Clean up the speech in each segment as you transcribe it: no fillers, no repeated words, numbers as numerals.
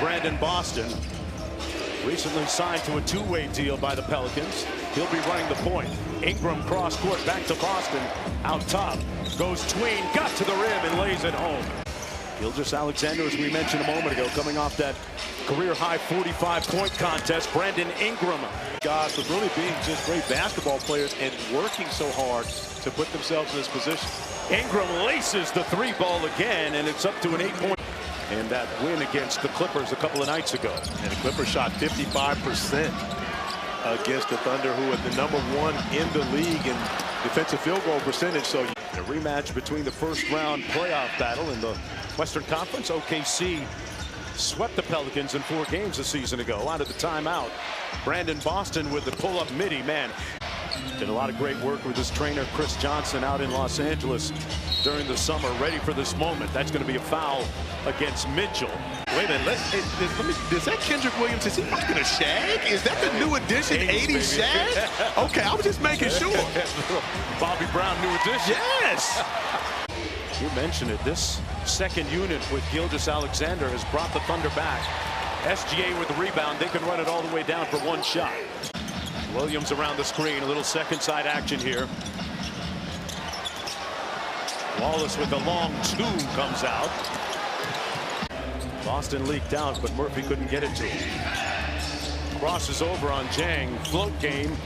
Brandon Boston, recently signed to a two-way deal by the Pelicans. He'll be running the point. Ingram cross court back to Boston. Out top goes Tween, got to the rim and lays it home. Gilgeous-Alexander, as we mentioned a moment ago, coming off that career-high 45-point contest. Brandon Ingram. Guys for really being just great basketball players and working so hard to put themselves in this position. Ingram laces the three ball again, and it's up to an 8-point. And that win against the Clippers a couple of nights ago. And the Clippers shot 55% against the Thunder, who are the #1 in the league in defensive field goal percentage. So a rematch between the first-round playoff battle in the Western Conference. OKC swept the Pelicans in 4 games a season ago out of the timeout. Brandon Boston with the pull-up midi. Man, did a lot of great work with his trainer Chris Johnson out in Los Angeles during the summer, ready for this moment. That's going to be a foul against Mitchell. Wait a minute, is that Kendrick Williams? Is he rocking a shag? Is that the new edition 80s shag? Okay, I was just making sure. Bobby Brown new edition. Yes! You mentioned it. This second unit with Gilgeous-Alexander has brought the Thunder back. SGA with the rebound. They can run it all the way down for 1 shot. Williams around the screen. A little second side action here. Wallace with the long 2 comes out. Boston leaked out, but Murphy couldn't get it to him. Crosses over on Jang. Float game.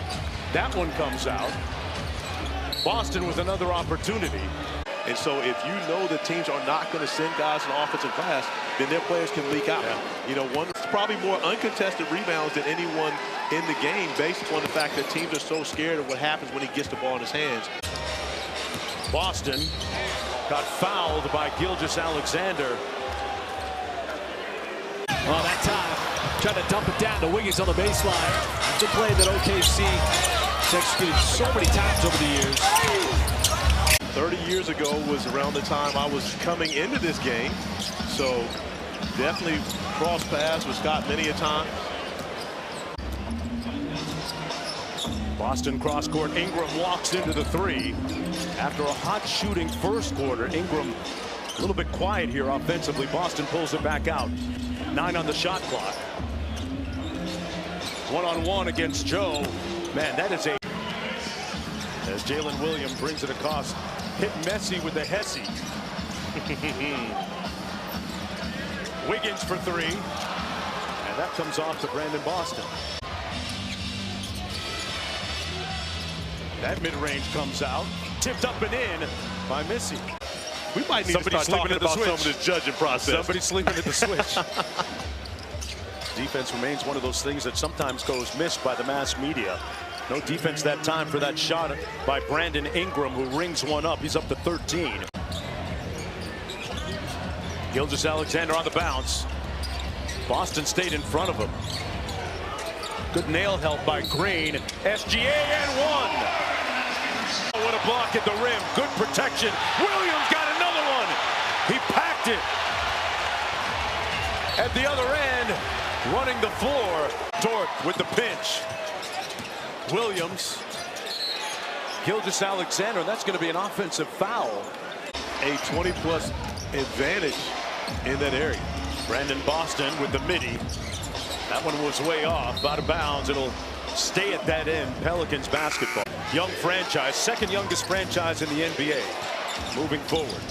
That one comes out. Boston with another opportunity. And so if you know that teams are not going to send guys in offensive glass, then their players can leak out. Yeah. You know, one probably more uncontested rebounds than anyone in the game, based upon the fact that teams are so scared of what happens when he gets the ball in his hands. Boston got fouled by Gilgeous-Alexander. Oh, that time, trying to dump it down to Wiggins on the baseline. It's a play that OKC has executed so many times over the years. 30 years ago was around the time I was coming into this game. So definitely crossed paths with Scott many a time. Boston cross court. Ingram walks into the 3. After a hot shooting first quarter, Ingram a little bit quiet here offensively. Boston pulls it back out. 9 on the shot clock. 1-on-1 against Joe. Man, that is a... As Jalen Williams brings it across. Hit Messi with the Hesse. Wiggins for 3. And that comes off to Brandon Boston. That mid-range comes out. Tipped up and in by Missy. We might need to start talking about some of this judging process. Somebody sleeping at the switch. Defense remains one of those things that sometimes goes missed by the mass media. No defense that time for that shot by Brandon Ingram, who rings one up. He's up to 13. Gilgeous-Alexander on the bounce. Boston stayed in front of him. Good nail help by Green. SGA and 1. What a block at the rim. Good protection. Williams got another one. He packed it. At the other end, running the floor. Dort with the pinch. Williams. Gilgeous-Alexander. That's going to be an offensive foul. A 20-plus advantage in that area. Brandon Boston with the midi. That one was way off, out of bounds. It'll stay at that end. Pelicans basketball. Young franchise, second youngest franchise in the NBA. Moving forward.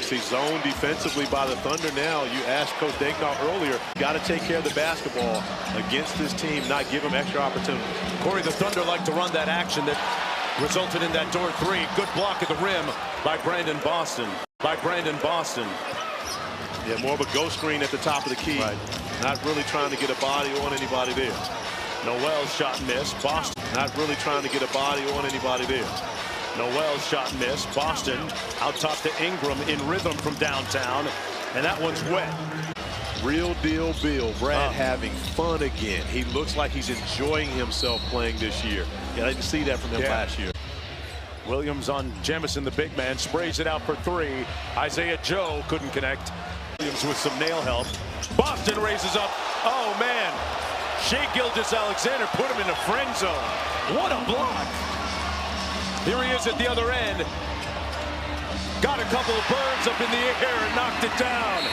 See, zone defensively by the Thunder now. You asked Coach Danknoff earlier, got to take care of the basketball against this team, not give them extra opportunities. Corey, the Thunder like to run that action that resulted in that Dort 3. Good block at the rim by Brandon Boston. Yeah, more of a ghost screen at the top of the key. Right. Not really trying to get a body on anybody there. Noel's shot missed. Boston. Not really trying to get a body on anybody there. Noel's shot missed. Boston out top to Ingram in rhythm from downtown. And that one's wet. Real deal Bill. Brad having fun again. He looks like he's enjoying himself playing this year. Yeah, I didn't see that from him last year. Williams on Jemison, the big man, sprays it out for 3. Isaiah Joe couldn't connect. Williams with some nail help. Boston raises up. Oh, man. Shai Gilgeous-Alexander put him in the friend zone. What a block. Here he is at the other end. Got a couple of birds up in the air and knocked it down.